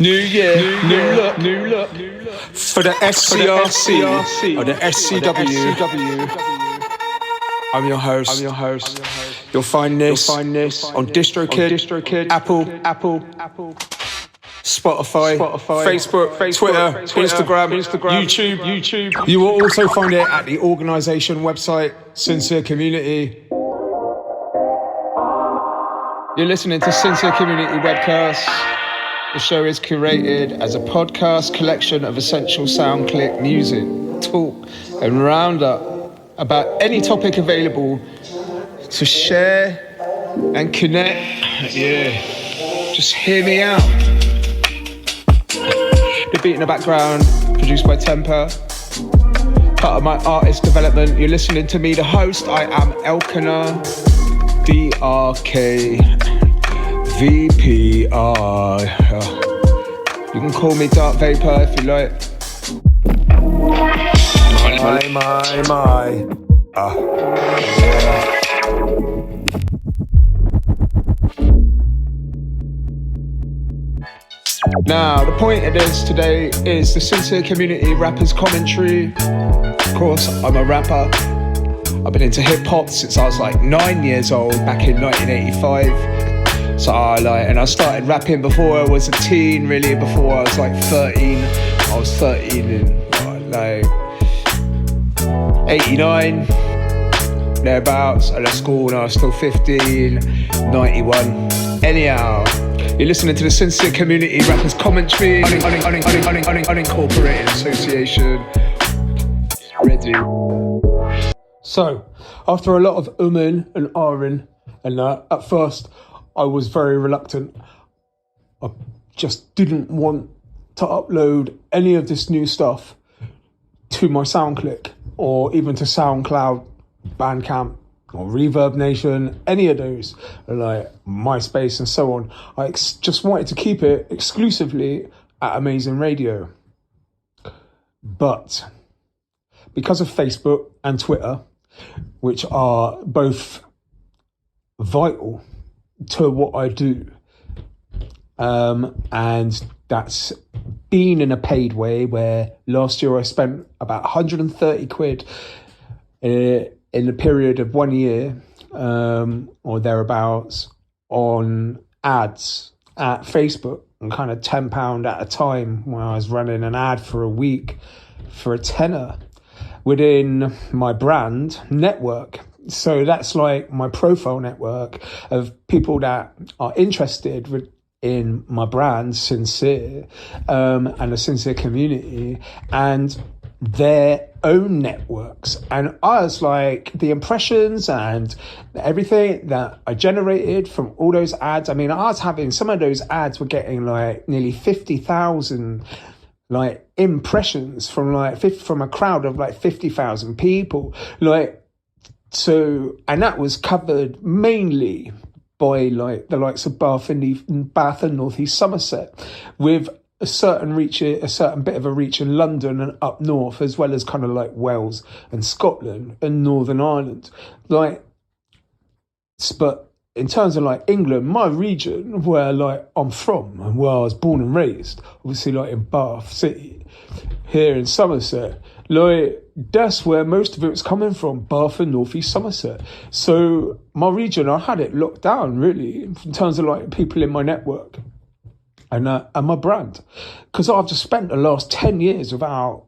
New year, new look. For the SCRC or the SCW. I'm your host. You'll find this on DistroKid, Apple, Spotify, Facebook, Twitter, Instagram, YouTube. You will also find it at the organisation website, Sincere Community. You're listening to Sincere Community Webcast. The show is curated as a podcast collection of essential sound clip music, talk and roundup about any topic available to share and connect. Yeah, just hear me out. The beat in the background, produced by Temper. Part of my artist development. You're listening to me, the host. I am Elkanah, DRK. VPR. You can call me Dark Vapor if you like. My. Yeah. Now, the point of this today is the Sincere Community Rappers Commentary. Of course, I'm a rapper. I've been into hip hop since I was like 9 years old, back in 1985. So I started rapping before I was a teen, really, before I was like 13. I was 13 in like 89, thereabouts. I left school when I was still 15, 91. Anyhow, you're listening to the Sincere Community Rappers Commentary, unincorporated association. Ready. So, after a lot of and ahhing and that, at first, I was very reluctant. I just didn't want to upload any of this new stuff to my SoundClick or even to SoundCloud, Bandcamp or Reverb Nation, any of those, like MySpace and so on. I just wanted to keep it exclusively at Amazing Radio. But because of Facebook and Twitter, which are both vital to what I do, and that's been in a paid way, where last year I spent about 130 quid in the period of 1 year or thereabouts on ads at Facebook, and kind of £10 at a time, where I was running an ad for a week for a tenner within my brand network. So that's like my profile network of people that are interested in my brand, Sincere, and the Sincere Community, and their own networks. And I was like, the impressions and everything that I generated from all those ads, I mean, I was having, some of those ads were getting like nearly 50,000 like impressions from a crowd of like 50,000 people. So, and that was covered mainly by like the likes of Bath and North East Somerset, with a certain bit of a reach in London and up north, as well as kind of like Wales and Scotland and Northern Ireland. But in terms of like England, my region where like I'm from and where I was born and raised, obviously like in Bath City, here in Somerset, like that's where most of it was coming from, Bath and North East Somerset. So my region, I had it locked down really in terms of like people in my network and my brand, because I've just spent the last 10 years without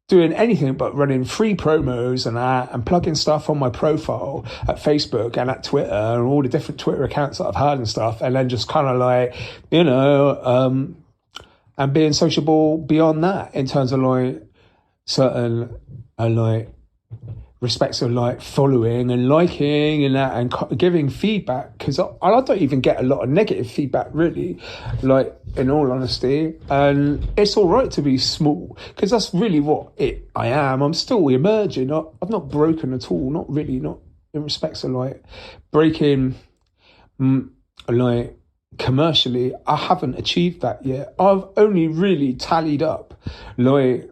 doing anything but running free promos and plugging stuff on my profile at Facebook and at Twitter and all the different Twitter accounts that I've had and stuff, and then just kind of like, and being sociable beyond that in terms of like certain like respects of like following and liking and that, and giving feedback, because I don't even get a lot of negative feedback really, like in all honesty, and it's all right to be small, because that's really what I am. I'm still emerging. I've not broken at all, not in respects of like breaking like commercially. I haven't achieved that yet. I've only really tallied up like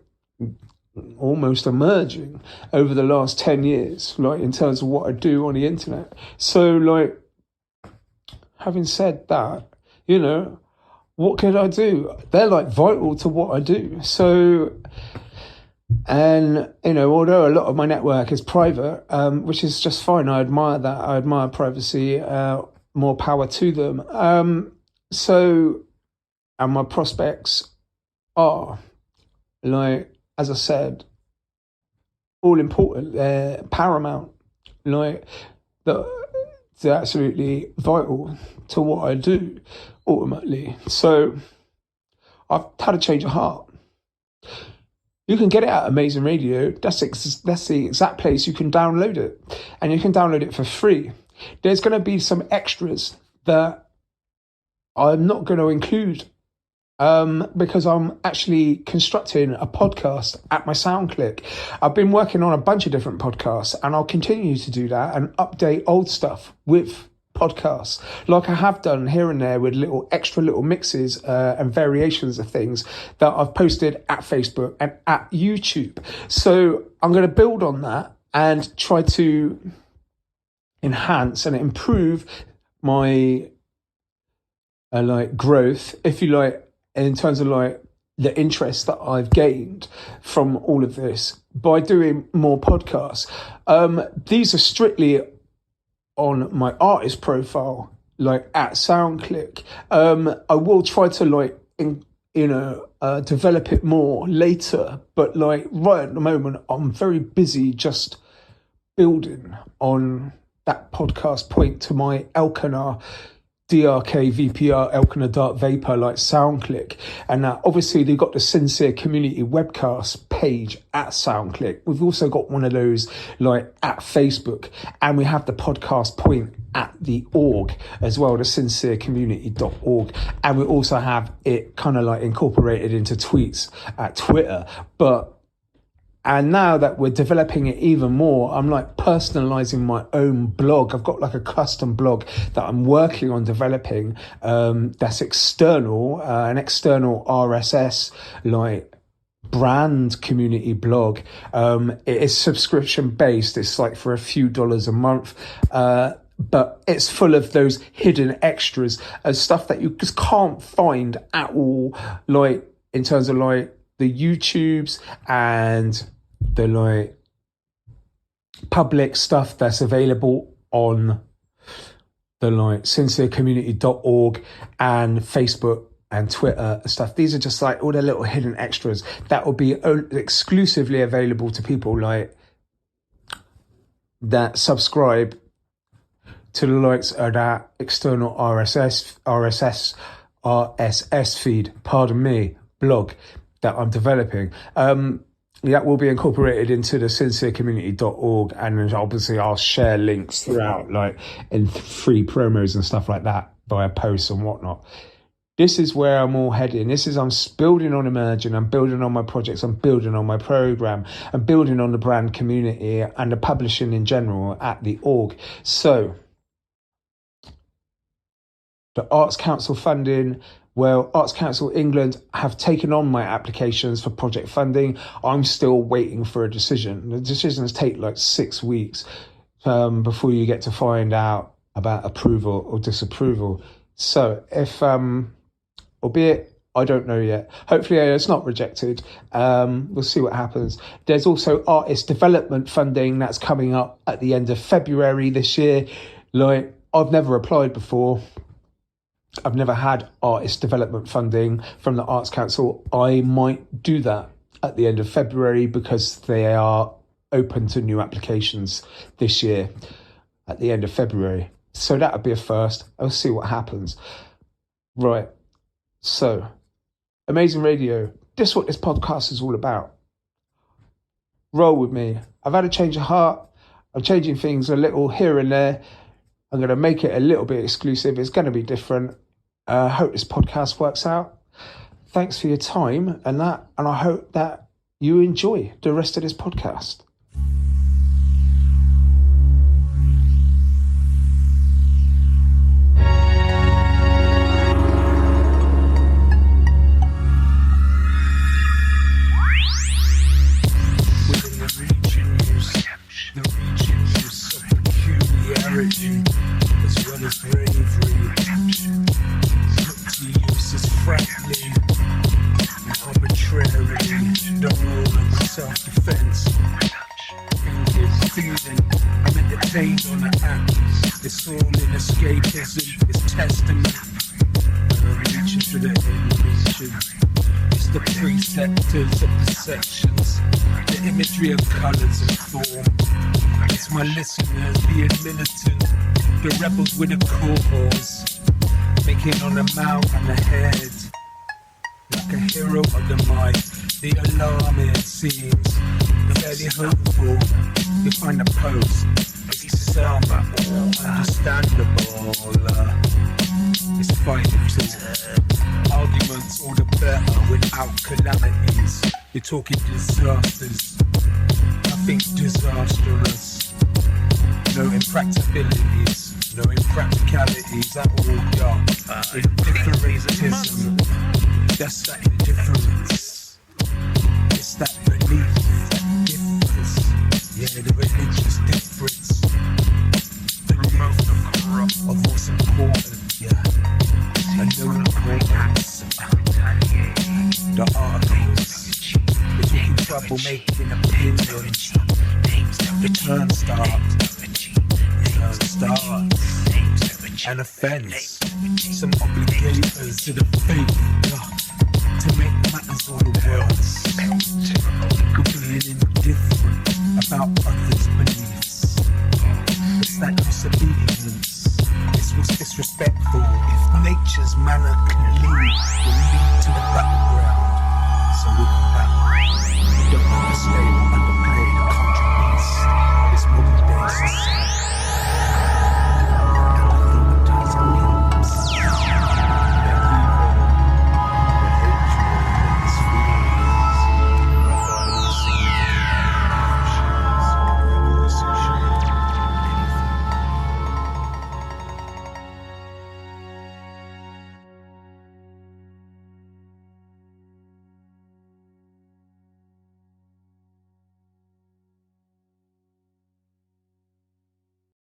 almost emerging over the last 10 years, like in terms of what I do on the internet. So like, having said that, what could I do? They're like vital to what I do. So, and, you know, although a lot of my network is private, which is just fine. I admire that. I admire privacy, more power to them. So, and my prospects are, like, as I said, all important. They're paramount. Like, they're absolutely vital to what I do, ultimately. So, I've had a change of heart. You can get it at Amazing Radio. That's the exact place you can download it. And you can download it for free. There's going to be some extras that I'm not going to include because I'm actually constructing a podcast at my SoundClick. I've been working on a bunch of different podcasts, and I'll continue to do that and update old stuff with podcasts, like I have done here and there with extra little mixes and variations of things that I've posted at Facebook and at YouTube. So I'm going to build on that and try to enhance and improve my growth, if you like, in terms of like the interest that I've gained from all of this by doing more podcasts. These are strictly on my artist profile, like at SoundClick. I will try to develop it more later, but like right at the moment, I'm very busy just building on that podcast point to my Elkanah DRK VPR Elkanah Dark Vapor like SoundClick. And obviously they've got the Sincere Community webcast page at SoundClick. We've also got one of those like at Facebook, and we have the podcast point at the org as well, the sincerecommunity.org. And we also have it kind of like incorporated into tweets at Twitter. And now that we're developing it even more, I'm like personalizing my own blog. I've got like a custom blog that I'm working on developing that's external, an external RSS like brand community blog. It is subscription based. It's like for a few dollars a month. But it's full of those hidden extras and stuff that you just can't find at all, like in terms of like the YouTubes and the like public stuff that's available on the like sincerecommunity.org and Facebook and Twitter and stuff. These are just like all the little hidden extras that will be exclusively available to people like that subscribe to the likes of that external RSS feed, blog that I'm developing. That will be incorporated into the sincerecommunity.org, and obviously I'll share links throughout, like in free promos and stuff like that via posts and whatnot. This is where I'm all heading. I'm building on Emerging, I'm building on my projects, I'm building on my program, I'm building on the brand community and the publishing in general at the org. So the Arts Council funding, well, Arts Council England have taken on my applications for project funding. I'm still waiting for a decision. The decisions take like 6 weeks before you get to find out about approval or disapproval. So if, albeit I don't know yet, hopefully it's not rejected. We'll see what happens. There's also artist development funding that's coming up at the end of February this year. Like, I've never applied before. I've never had artist development funding from the Arts Council. I might do that at the end of February because they are open to new applications this year at the end of February. So that would be a first. I'll see what happens. Right. So, Amazing Radio. This is what this podcast is all about. Roll with me. I've had a change of heart. I'm changing things a little here and there. I'm going to make it a little bit exclusive. It's going to be different. I hope this podcast works out. Thanks for your time and I hope that you enjoy the rest of this podcast. Within the regions of peculiarity as well as bravery. To use as self-defense. Fingers feeling, I'm entertained on the act. It's all in escapism, it's testament. I'm reaching to the end region. It's the preceptors of the sections, the imagery of colours and form. It's my listeners being militant, the rebels with a cause, making on the mouth and the head. Like a hero of the mic, the alarming seems fairly hopeful. You find a post, it's somewhat understandable. It's fighting to arguments all the better without calamities. You're talking disasters, nothing disastrous. No impracticabilities, no impracticalities at all, y'all. Indifferentism, that's that indifference. It's that belief, that difference. Yeah, the religious difference. The remote of what's important, yeah. And no importance. The articles, we're talking trouble-making opinions. The turn starts. An offence. Some obligators to the faith, to make matters all worse. Being indifferent about others' beliefs. It's that disobedience. It's what's disrespectful. If nature's manner can lead,